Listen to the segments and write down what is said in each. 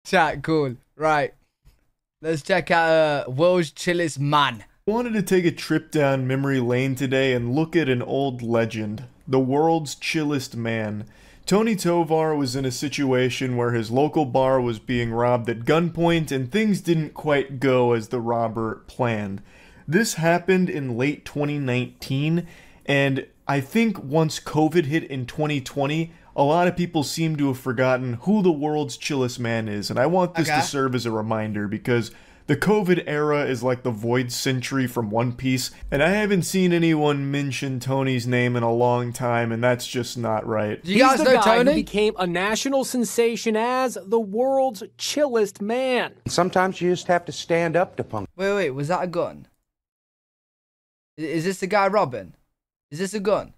Chat, cool. Right. Let's check out World's Chillest Man. Wanted to take a trip down memory lane today and look at an old legend, the world's chillest man. Tony Tovar was in a situation where his local bar was being robbed at gunpoint and things didn't quite go as the robber planned. This happened in late 2019, and I think once COVID hit in 2020, a lot of people seem to have forgotten who the world's chillest man is, and I want this to serve as a reminder because the COVID era is like the Void Century from One Piece, and I haven't seen anyone mention Tony's name in a long time, and that's just not right. Do you guys know Tony? Who became a national sensation as the world's chillest man. Sometimes you just have to stand up to punk. Wait, was that a gun? Is this the guy robbing? Is this a gun?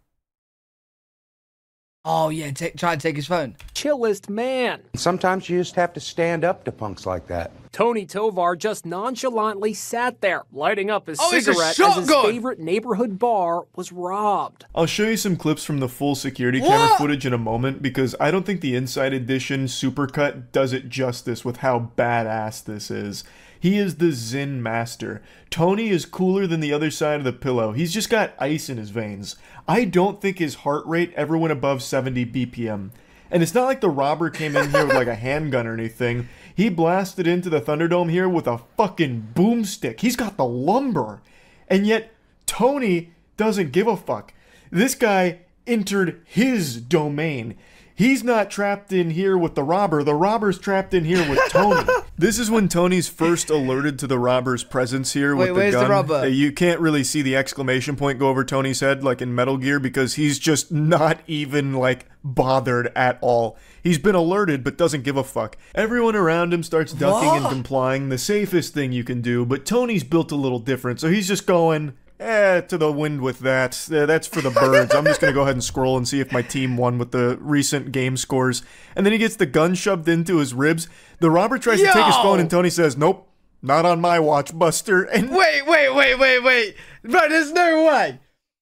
Oh yeah, try and take his phone. Chillest man. Sometimes you just have to stand up to punks like that. Tony Tovar just nonchalantly sat there, lighting up his it's a cigarette as his shotgun! favorite neighborhood bar was robbed. I'll show you some clips from the full security camera footage in a moment because I don't think the Inside Edition Supercut does it justice with how badass this is. He is the Zen master. Tony is cooler than the other side of the pillow. He's just got ice in his veins. I don't think his heart rate ever went above 70 BPM. And it's not like the robber came in here with like a handgun or anything. He blasted into the Thunderdome here with a fucking boomstick. He's got the lumber. And yet, Tony doesn't give a fuck. This guy entered his domain. He's not trapped in here with the robber's trapped in here with Tony. This is when Tony's first alerted to the robber's presence here with the gun. Where's the robber? You can't really see the exclamation point go over Tony's head like in Metal Gear because he's just not even like bothered at all. He's been alerted but doesn't give a fuck. Everyone around him starts ducking and complying, the safest thing you can do, but Tony's built a little different, so he's just going, to the wind with that. That's for the birds. I'm just going to go ahead and scroll and see if my team won with the recent game scores. And then he gets the gun shoved into his ribs. The robber tries to take his phone and Tony says, nope, not on my watch, Buster. And Wait. Bro, there's no way.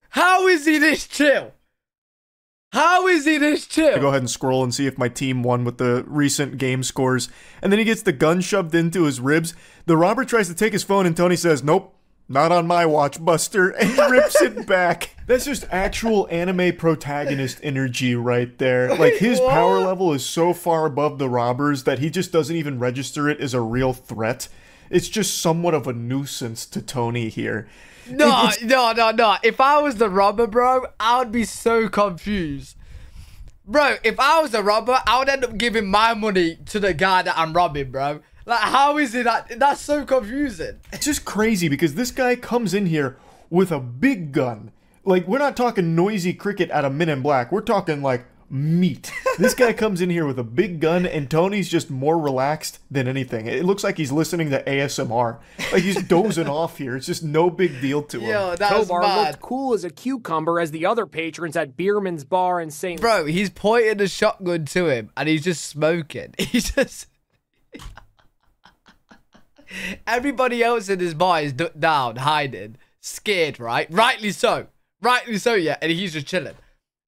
How is he this chill? How is he this chill? Go ahead and scroll and see if my team won with the recent game scores. And then he gets the gun shoved into his ribs. The robber tries to take his phone and Tony says, nope. Not on my watch, Buster, and he rips it back. That's just actual anime protagonist energy right there. Like, his power level is so far above the robbers that he just doesn't even register it as a real threat. It's just somewhat of a nuisance to Tony here. No. If I was the robber, bro, I would be so confused. Bro, if I was the robber, I would end up giving my money to the guy that I'm robbing, bro. Like, how is it that? That's so confusing. It's just crazy because this guy comes in here with a big gun. Like, we're not talking noisy cricket out of Men in Black. We're talking, like, meat. This guy comes in here with a big gun, and Tony's just more relaxed than anything. It looks like he's listening to ASMR. Like, he's dozing off here. It's just no big deal to him. Yo, that was Tovar bad. looked cool as a cucumber as the other patrons at Bierman's Bar in St. Bro, he's pointing a shotgun to him, and he's just smoking. He's just... Everybody else in this bar is ducked down, hiding, scared, right? Rightly so, yeah. And he's just chilling.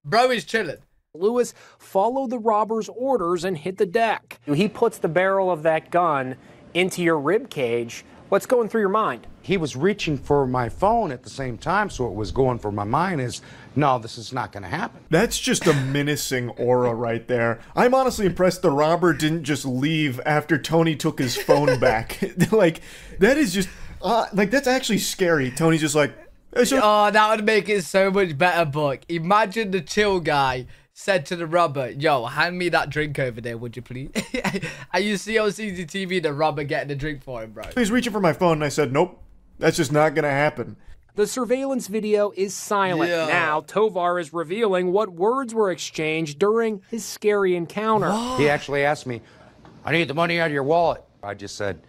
Bro is chilling. Lewis followed the robber's orders and hit the deck. He puts the barrel of that gun into your rib cage. What's going through your mind? He was reaching for my phone at the same time, so what was going for my mind is, no, this is not going to happen. That's just a menacing aura right there. I'm honestly impressed the robber didn't just leave after Tony took his phone back. Like, that is just, like, that's actually scary. Tony's just like, oh, that would make it so much better, Buck. Imagine the chill guy said to the robber, yo, hand me that drink over there, would you please? And you see on CCTV the robber getting a drink for him, bro. He's reaching for my phone, and I said, nope, that's just not going to happen. The surveillance video is silent. Yeah. Now, Tovar is revealing what words were exchanged during his scary encounter. He actually asked me, I need the money out of your wallet. I just said,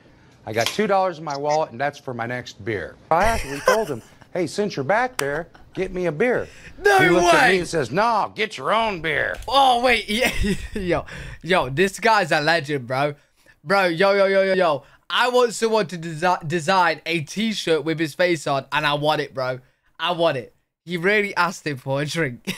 I got $2 in my wallet, and that's for my next beer. I actually told him, hey, since you're back there, get me a beer. No he looks at way! me and says, no, get your own beer. Oh, wait, yeah. Yo, this guy's a legend, bro. Bro, yo. I want someone to design a t-shirt with his face on, and I want it, bro. I want it. He really asked him for a drink.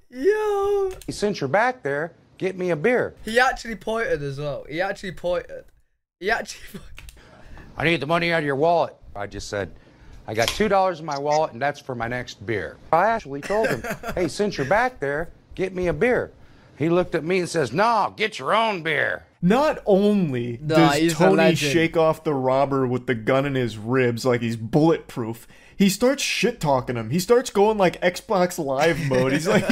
Yo. Since you're back there, get me a beer. He actually pointed as well. He actually pointed. I need the money out of your wallet. I just said, I got $2 in my wallet, and that's for my next beer. I actually told him, hey, since you're back there, get me a beer. He looked at me and says, no, get your own beer. Not only does Tony shake off the robber with the gun in his ribs like he's bulletproof, he starts shit-talking him. He starts going like Xbox Live mode. He's like,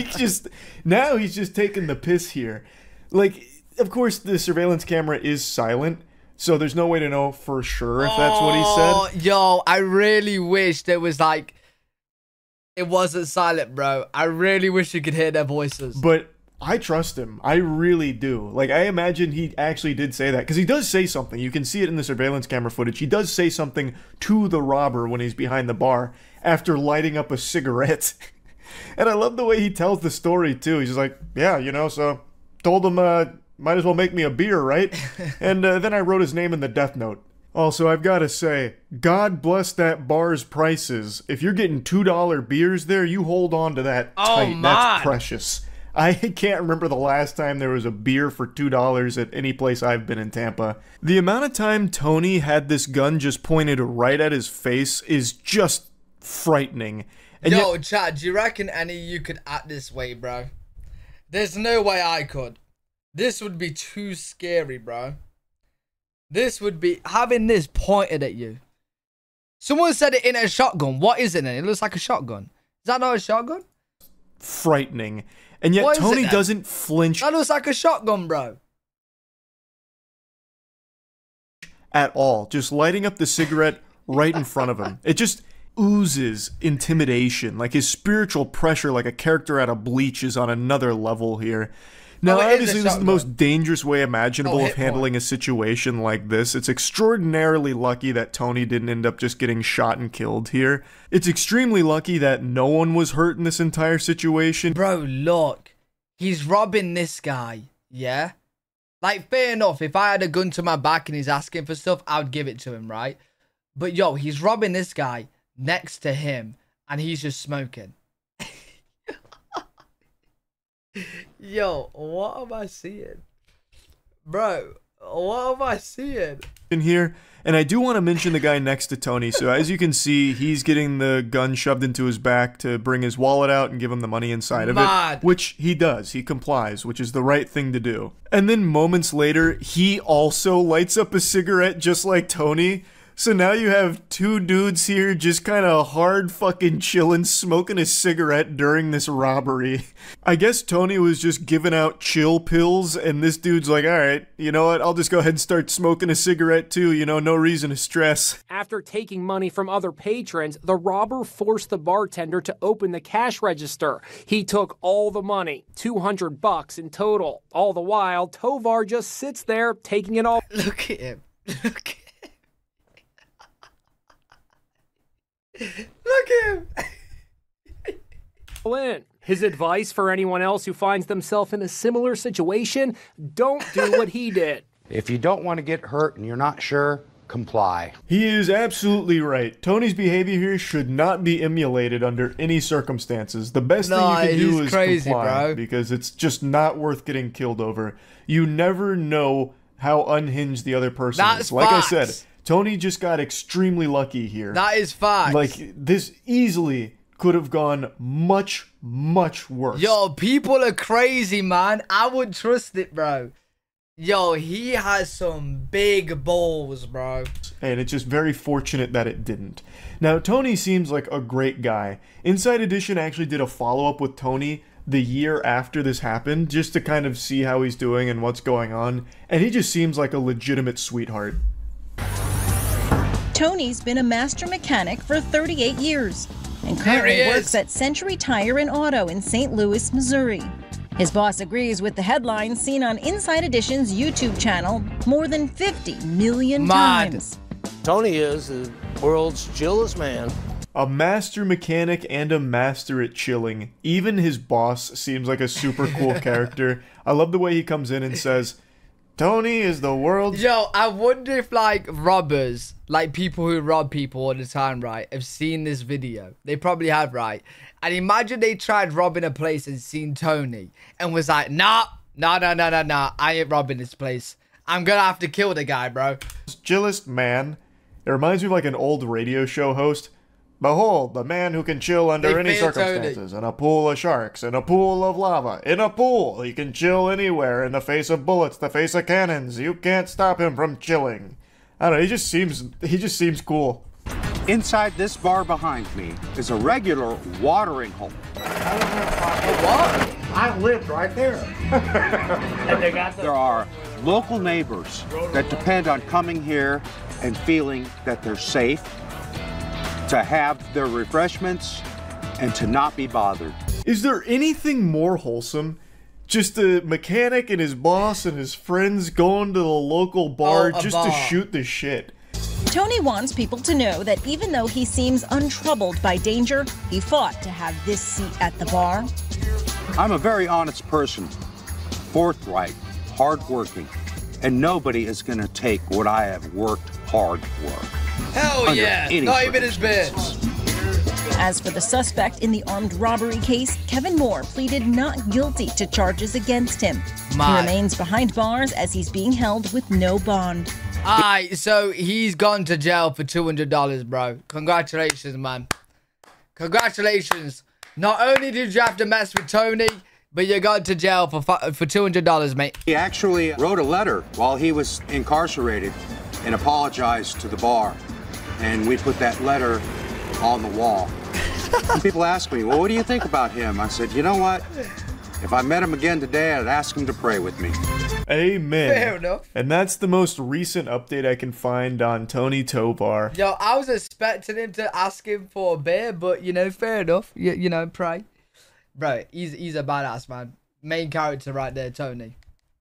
now he's just taking the piss here. Like, of course, the surveillance camera is silent, so there's no way to know for sure if that's what he said. Yo, I really wish there was like, it wasn't silent, bro. I really wish you could hear their voices. But I trust him. I really do. Like, I imagine he actually did say that. Because he does say something. You can see it in the surveillance camera footage. He does say something to the robber when he's behind the bar after lighting up a cigarette. And I love the way he tells the story, too. He's just like, yeah, you know, so told him, might as well make me a beer, right? And then I wrote his name in the death note. Also, I've got to say, God bless that bar's prices. If you're getting $2 beers there, you hold on to that tight. Man. That's precious. I can't remember the last time there was a beer for $2 at any place I've been in Tampa. The amount of time Tony had this gun just pointed right at his face is just frightening. And yo, Chad, do you reckon any of you could act this way, bro? There's no way I could. This would be too scary, bro. This would be having this pointed at you. Someone said it in a shotgun. What is it in? It looks like a shotgun. Is that not a shotgun? Frightening. And yet Tony doesn't flinch. That looks like a shotgun, bro. At all. Just lighting up the cigarette right in front of him. It just oozes intimidation. Like his spiritual pressure, like a character out of Bleach, is on another level here. Now, obviously, this is the most dangerous way imaginable of handling a situation like this. It's extraordinarily lucky that Tony didn't end up just getting shot and killed here. It's extremely lucky that no one was hurt in this entire situation. Bro, look. He's robbing this guy, yeah? Like, fair enough. If I had a gun to my back and he's asking for stuff, I would give it to him, right? But, yo, he's robbing this guy next to him, and he's just smoking. Yo, what am I seeing? Bro, what am I seeing? In here, and I do want to mention the guy next to Tony. So as you can see, he's getting the gun shoved into his back to bring his wallet out and give him the money inside of it. Which he does. He complies, which is the right thing to do. And then moments later, he also lights up a cigarette just like Tony. So now you have two dudes here just kind of hard fucking chilling, smoking a cigarette during this robbery. I guess Tony was just giving out chill pills, and this dude's like, all right, you know what, I'll just go ahead and start smoking a cigarette too, you know, no reason to stress. After taking money from other patrons, the robber forced the bartender to open the cash register. He took all the money, $200 in total. All the while, Tovar just sits there taking it all. Look at him. Look at him. Look at him. In. His advice for anyone else who finds themselves in a similar situation, don't do what he did. If you don't want to get hurt and you're not sure, comply. He is absolutely right. Tony's behavior here should not be emulated under any circumstances. The best thing you can do is comply, bro, because it's just not worth getting killed over. You never know how unhinged the other person is. Like I said, Tony just got extremely lucky here. That is facts. Like, this easily could have gone much, much worse. Yo, people are crazy, man. I wouldn't trust it, bro. Yo, he has some big balls, bro. And it's just very fortunate that it didn't. Now, Tony seems like a great guy. Inside Edition actually did a follow-up with Tony the year after this happened, just to kind of see how he's doing and what's going on. And he just seems like a legitimate sweetheart. Tony's been a master mechanic for 38 years and currently works at Century Tire and Auto in St. Louis, Missouri. His boss agrees with the headlines seen on Inside Edition's YouTube channel more than 50 million times. Tony is the world's chillest man. A master mechanic and a master at chilling. Even his boss seems like a super cool character. I love the way he comes in and says, Tony is the world's... Yo, I wonder if, like, robbers, like people who rob people all the time, right, have seen this video. They probably have, right? And imagine they tried robbing a place and seen Tony and was like, nah, No. I ain't robbing this place. I'm gonna have to kill the guy, bro. Chillest man. It reminds me of like an old radio show host. Behold, the man who can chill under They any fear circumstances. In a pool of sharks, in a pool of lava, in a pool. He can chill anywhere, in the face of bullets, the face of cannons. You can't stop him from chilling. I don't know, he just seems cool. Inside this bar behind me is a regular watering hole. What? I lived right there. There are local neighbors that depend on coming here and feeling that they're safe, to have their refreshments, and to not be bothered. Is there anything more wholesome? Just a mechanic and his boss and his friends going to the local bar just to shoot the shit. Tony wants people to know that even though he seems untroubled by danger, he fought to have this seat at the bar. I'm a very honest person, forthright, hardworking, and nobody is going to take what I have worked hard for. Hell yeah! Not even his bit. As for the suspect in the armed robbery case, Kevin Moore pleaded not guilty to charges against him. He remains behind bars as he's being held with no bond. Alright, so he's gone to jail for $200, bro. Congratulations, man. Congratulations. Not only did you have to mess with Tony, but you got to jail for $200, mate. He actually wrote a letter while he was incarcerated and apologized to the bar. And we put that letter on the wall. And people ask me, well, what do you think about him? I said, you know what? If I met him again today, I'd ask him to pray with me. Amen. Fair enough. And that's the most recent update I can find on Tony Tovar. Yo, I was expecting him to ask him for a beer, but, you know, fair enough. You know, pray. Bro, he's a badass, man. Main character right there, Tony.